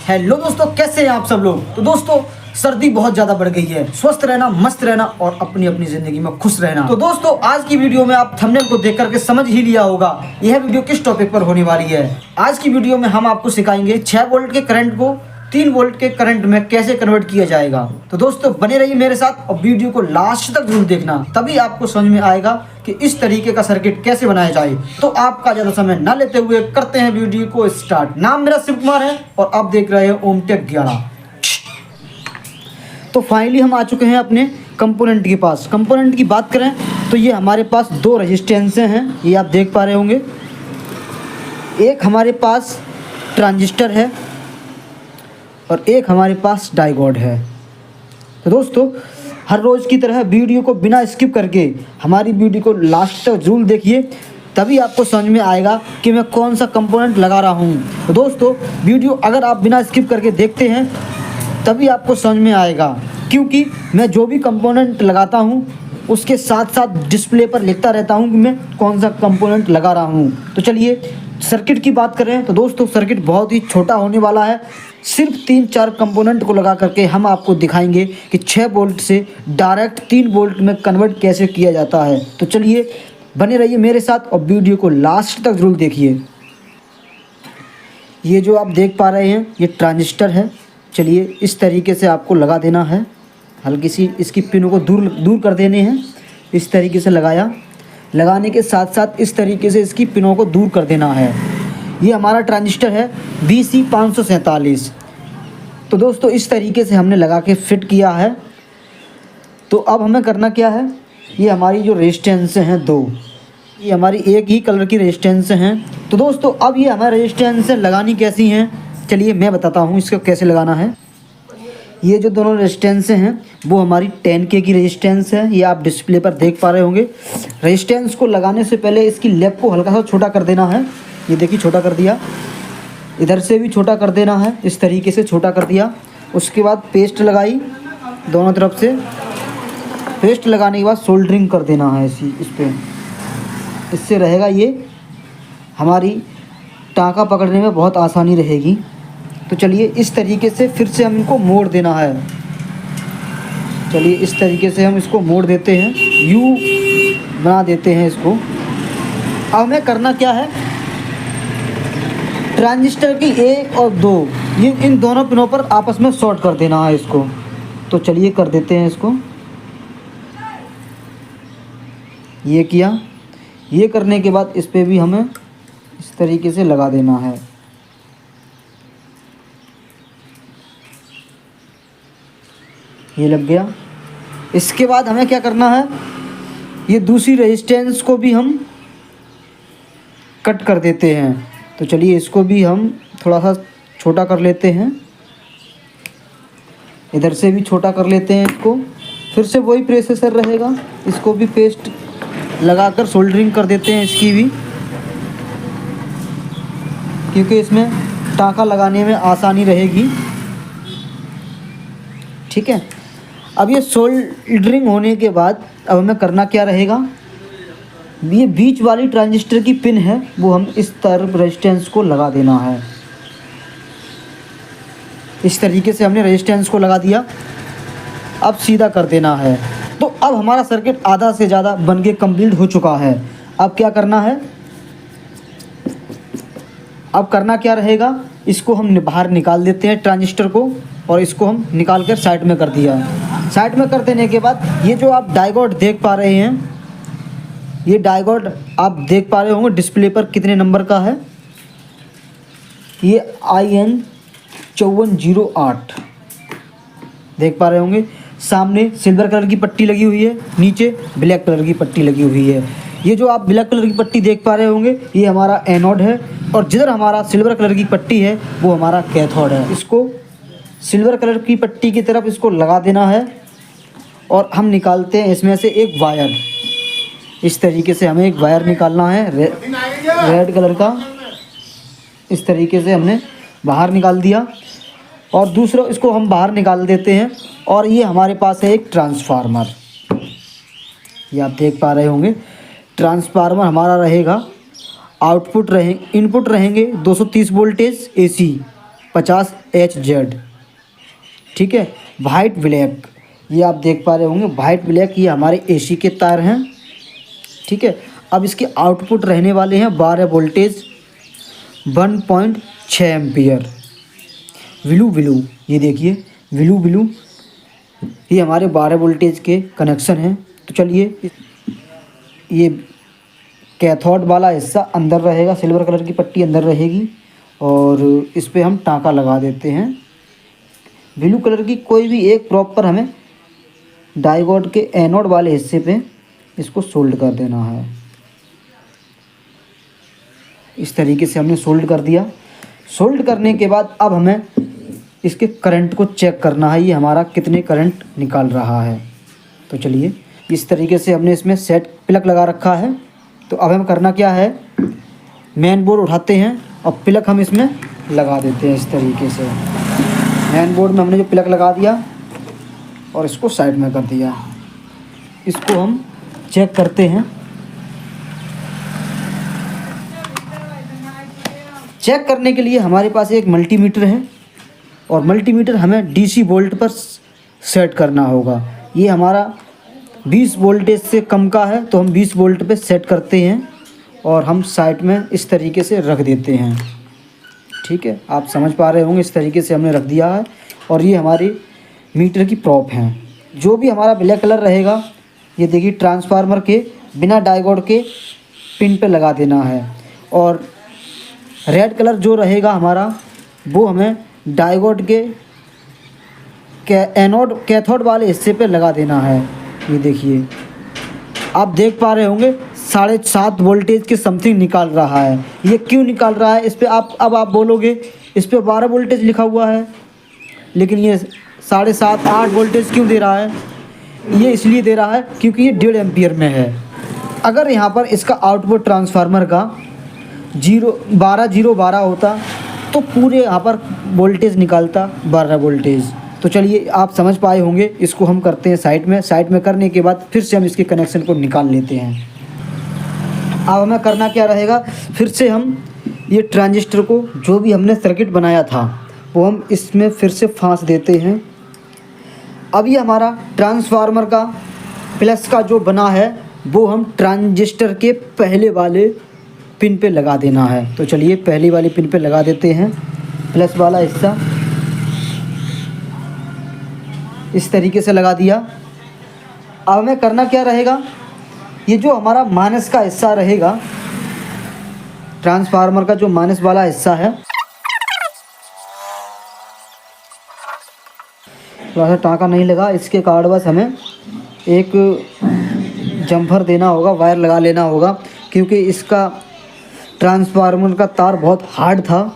Hello दोस्तों, कैसे हैं आप सब लोग। तो दोस्तों, सर्दी बहुत ज़्यादा बढ़ गई है। स्वस्थ रहना, मस्त रहना और अपनी अपनी ज़िंदगी में खुश रहना। तो दोस्तों, आज की वीडियो में आप थंबनेल को देख करके समझ ही लिया होगा यह वीडियो किस टॉपिक पर होने वाली है। आज की वीडियो में हम आपको सिखाएंगे 6 वोल्ट के करंट को 3 वोल्ट के करंट में कैसे कन्वर्ट किया जाएगा। तो दोस्तों, बने रहिए मेरे साथ और वीडियो को लास्ट तक जरूर देखना, तभी आपको समझ में आएगा कि इस तरीके का सर्किट कैसे बनाया जाए। तो आपका ज़्यादा समय न लेते हुए करते हैं वीडियो को स्टार्ट। नाम मेरा शिव कुमार है और आप देख रहे हैं ओम टेक 11। तो फाइनली हम आ चुके हैं अपने कंपोनेंट के पास। कंपोनेंट की बात करें तो ये हमारे पास 2 रेजिस्टेंस हैं, ये आप देख पा रहे होंगे। एक हमारे पास ट्रांजिस्टर है और एक हमारे पास डायोड है। तो दोस्तों, हर रोज़ की तरह वीडियो को बिना स्किप करके हमारी वीडियो को लास्ट तक जरूर देखिए, तभी आपको समझ में आएगा कि मैं कौन सा कंपोनेंट लगा रहा हूँ। तो दोस्तों, वीडियो अगर आप बिना स्किप करके देखते हैं तभी आपको समझ में आएगा, क्योंकि मैं जो भी कंपोनेंट लगाता हूँ उसके साथ साथ डिस्प्ले पर लिखता रहता हूँ कि मैं कौन सा कंपोनेंट लगा रहा हूँ। तो चलिए सर्किट की बात करें तो दोस्तों, सर्किट बहुत ही छोटा होने वाला है। सिर्फ 3-4 कंपोनेंट को लगा करके हम आपको दिखाएंगे कि 6 वोल्ट से डायरेक्ट 3 वोल्ट में कन्वर्ट कैसे किया जाता है। तो चलिए बने रहिए मेरे साथ और वीडियो को लास्ट तक जरूर देखिए। ये जो आप देख पा रहे हैं ये ट्रांजिस्टर है। चलिए इस तरीके से आपको लगा देना है। हल्की सी इसकी पिनों को दूर कर देने हैं। इस तरीके से लगाने के साथ साथ इस तरीके से इसकी पिनों को दूर कर देना है। ये हमारा ट्रांजिस्टर है BC547। तो दोस्तों, इस तरीके से हमने लगा के फिट किया है। तो अब हमें करना क्या है, ये हमारी जो रेजिस्टेंस हैं 2, ये हमारी एक ही कलर की रेजिस्टेंस हैं। तो दोस्तों, अब ये हमारी रेजिस्टेंस लगानी कैसी हैं, चलिए मैं बताता हूँ इसको कैसे लगाना है। ये जो दोनों रेजिस्टेंस हैं वो हमारी 10K की रेजिस्टेंस है, ये आप डिस्प्ले पर देख पा रहे होंगे। रेजिस्टेंस को लगाने से पहले इसकी लेग को हल्का सा छोटा कर देना है। ये देखिए छोटा कर दिया, इधर से भी छोटा कर देना है, इस तरीके से छोटा कर दिया। उसके बाद पेस्ट लगाई दोनों तरफ से। पेस्ट लगाने के बाद सोल्डरिंग कर देना है इस पर। इससे रहेगा ये हमारी टाँका पकड़ने में बहुत आसानी रहेगी। तो चलिए इस तरीके से फिर से हम इनको मोड़ देना है। चलिए इस तरीके से हम इसको मोड़ देते हैं, यू बना देते हैं इसको। अब हमें करना क्या है, ट्रांजिस्टर की 1 और 2 ये इन दोनों पिनों पर आपस में शॉर्ट कर देना है इसको। तो चलिए कर देते हैं इसको। ये किया। ये करने के बाद इस पर भी हमें इस तरीके से लगा देना है। ये लग गया। इसके बाद हमें क्या करना है, ये दूसरी रेजिस्टेंस को भी हम कट कर देते हैं। तो चलिए इसको भी हम थोड़ा सा छोटा कर लेते हैं, इधर से भी छोटा कर लेते हैं इसको। फिर से वही प्रोसेसर रहेगा, इसको भी पेस्ट लगाकर सोल्डरिंग कर देते हैं इसकी भी, क्योंकि इसमें टाँका लगाने में आसानी रहेगी। ठीक है। अब ये सोल्डरिंग होने के बाद अब हमें करना क्या रहेगा, ये बीच वाली ट्रांजिस्टर की पिन है वो हम इस तरफ रेजिस्टेंस को लगा देना है। इस तरीके से हमने रेजिस्टेंस को लगा दिया। अब सीधा कर देना है। तो अब हमारा सर्किट आधा से ज़्यादा बन के कंप्लीट हो चुका है। अब क्या करना है, अब करना क्या रहेगा, इसको हम बाहर निकाल देते हैं ट्रांजिस्टर को, और इसको हम निकाल कर साइड में कर दिया। साइड में कर देने के बाद ये जो आप डायोड देख पा रहे हैं, ये डायोड आप देख पा रहे होंगे डिस्प्ले पर कितने नंबर का है। ये IN 5408 देख पा रहे होंगे। सामने सिल्वर कलर की पट्टी लगी हुई है, नीचे ब्लैक कलर की पट्टी लगी हुई है। ये जो आप ब्लैक कलर की पट्टी देख पा रहे होंगे ये हमारा एनोड है, और जिधर हमारा सिल्वर कलर की पट्टी है वो हमारा कैथोड है। इसको सिल्वर कलर की पट्टी की तरफ इसको लगा देना है और हम निकालते हैं इसमें से एक वायर। इस तरीके से हमें एक वायर निकालना है रेड कलर का। इस तरीके से हमने बाहर निकाल दिया और दूसरा इसको हम बाहर निकाल देते हैं। और ये हमारे पास है एक ट्रांसफार्मर, ये आप देख पा रहे होंगे। ट्रांसफार्मर हमारा रहेगा, इनपुट रहेंगे 230 वोल्टेज AC 50HZ, ठीक है। वाइट ब्लैक, ये आप देख पा रहे होंगे, वाइट ब्लैक ये हमारे AC के तार हैं, ठीक है। अब इसके आउटपुट रहने वाले हैं 12 वोल्टेज 1.6 एम्पियर। ब्लू, ये देखिए ब्लू, ये हमारे 12 वोल्टेज के कनेक्शन हैं। तो चलिए, ये कैथोड वाला हिस्सा अंदर रहेगा, सिल्वर कलर की पट्टी अंदर रहेगी और इस पे हम टाँका लगा देते हैं। ब्लू कलर की कोई भी एक प्रॉपर हमें डायोड के एनोड वाले हिस्से पे इसको सोल्ड कर देना है। इस तरीके से हमने सोल्ड कर दिया। सोल्ड करने के बाद अब हमें इसके करंट को चेक करना है, ये हमारा कितने करंट निकाल रहा है। तो चलिए, इस तरीके से हमने इसमें सेट प्लग लगा रखा है। तो अब हमें करना क्या है, मेन बोर्ड उठाते हैं और प्लग हम इसमें लगा देते हैं। इस तरीके से मेन बोर्ड में हमने जो प्लग लगा दिया और इसको साइड में कर दिया। इसको हम चेक करते हैं। चेक करने के लिए हमारे पास एक मल्टीमीटर है और मल्टीमीटर हमें DC वोल्ट पर सेट करना होगा। ये हमारा 20 वोल्टेज से कम का है, तो हम 20 वोल्ट पे सेट करते हैं और हम साइड में इस तरीके से रख देते हैं, ठीक है। आप समझ पा रहे होंगे, इस तरीके से हमने रख दिया है। और ये हमारी मीटर की प्रॉप हैं। जो भी हमारा ब्लैक कलर रहेगा, ये देखिए ट्रांसफार्मर के बिना डायोड के पिन पे लगा देना है और रेड कलर जो रहेगा हमारा, वो हमें डायोड के एनोड कैथोड वाले हिस्से पे लगा देना है। ये देखिए, आप देख पा रहे होंगे 7.5 वोल्टेज के समथिंग निकाल रहा है। ये क्यों निकाल रहा है, इस पे आप बोलोगे इस पे 12 वोल्टेज लिखा हुआ है, लेकिन ये 7.5 8 वोल्टेज क्यों दे रहा है। ये इसलिए दे रहा है क्योंकि ये 1.5 एम्पियर में है। अगर यहाँ पर इसका आउटपुट ट्रांसफार्मर का 12 होता तो पूरे यहाँ पर वोल्टेज निकालता 12 वोल्टेज। तो चलिए, आप समझ पाए होंगे। इसको हम करते हैं साइड में करने के बाद फिर से हम इसके कनेक्शन को निकाल लेते हैं। अब हमें करना क्या रहेगा, फिर से हम ये ट्रांजिस्टर को जो भी हमने सर्किट बनाया था वो हम इसमें फिर से फांस देते हैं। अब ये हमारा ट्रांसफार्मर का प्लस का जो बना है वो हम ट्रांजिस्टर के पहले वाले पिन पे लगा देना है। तो चलिए, पहली वाली पिन पे लगा देते हैं प्लस वाला हिस्सा। इस तरीके से लगा दिया। अब हमें करना क्या रहेगा, ये जो हमारा माइनस का हिस्सा रहेगा, ट्रांसफार्मर का जो माइनस वाला हिस्सा है, थोड़ा सा टाँका नहीं लगा, इसके कारण बस हमें एक जम्फर देना होगा, वायर लगा लेना होगा, क्योंकि इसका ट्रांसफार्मर का तार बहुत हार्ड था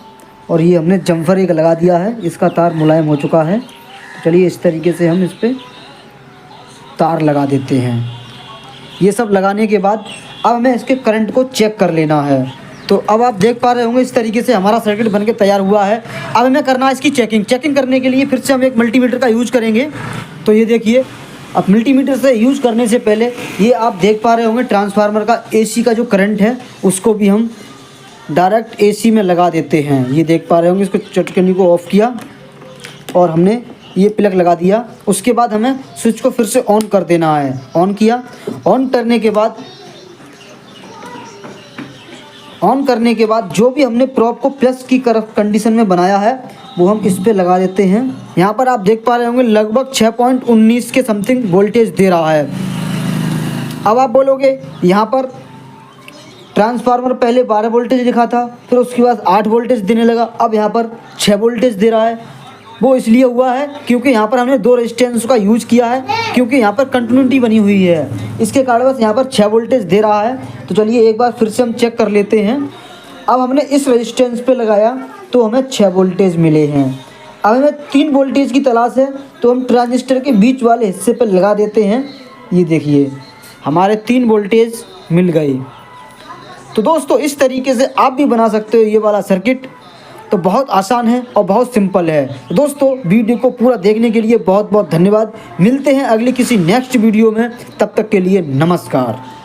और ये हमने जम्फर एक लगा दिया है, इसका तार मुलायम हो चुका है। तो चलिए, इस तरीके से हम इस पर तार लगा देते हैं। ये सब लगाने के बाद अब हमें इसके करंट को चेक कर लेना है। तो अब आप देख पा रहे होंगे, इस तरीके से हमारा सर्किट बनके तैयार हुआ है। अब हमें करना है इसकी चेकिंग करने के लिए फिर से हम एक मल्टीमीटर का यूज़ करेंगे। तो ये देखिए, अब मल्टीमीटर से यूज़ करने से पहले ये आप देख पा रहे होंगे ट्रांसफार्मर का AC का जो करंट है उसको भी हम डायरेक्ट AC में लगा देते हैं। ये देख पा रहे होंगे, इसको चटकनी को ऑफ़ किया और हमने ये प्लग लगा दिया। उसके बाद हमें स्विच को फिर से ऑन कर देना है। ऑन किया, ऑन करने के बाद जो भी हमने प्रॉप को प्लस की कंडीशन में बनाया है वो हम इस पे लगा देते हैं। यहाँ पर आप देख पा रहे होंगे लगभग 6.19 के समथिंग वोल्टेज दे रहा है। अब आप बोलोगे यहाँ पर ट्रांसफार्मर पहले 12 वोल्टेज लिखा था, फिर उसके बाद 8 वोल्टेज देने लगा, अब यहाँ पर 6 वोल्टेज दे रहा है। वो इसलिए हुआ है क्योंकि यहाँ पर हमने 2 रेजिस्टेंस का यूज़ किया है, क्योंकि यहाँ पर कंटिन्यूटी बनी हुई है, इसके कारण बस यहाँ पर 6 वोल्टेज दे रहा है। तो चलिए, एक बार फिर से हम चेक कर लेते हैं। अब हमने इस रेजिस्टेंस पे लगाया तो हमें 6 वोल्टेज मिले हैं। अब हमें 3 वोल्टेज की तलाश है, तो हम ट्रांजिस्टर के बीच वाले हिस्से पर लगा देते हैं। ये देखिए, हमारे 3 वोल्टेज मिल गए। तो दोस्तों, इस तरीके से आप भी बना सकते हो ये वाला सर्किट। तो बहुत आसान है और बहुत सिंपल है। दोस्तों, वीडियो को पूरा देखने के लिए बहुत बहुत धन्यवाद। मिलते हैं अगली किसी नेक्स्ट वीडियो में, तब तक के लिए नमस्कार।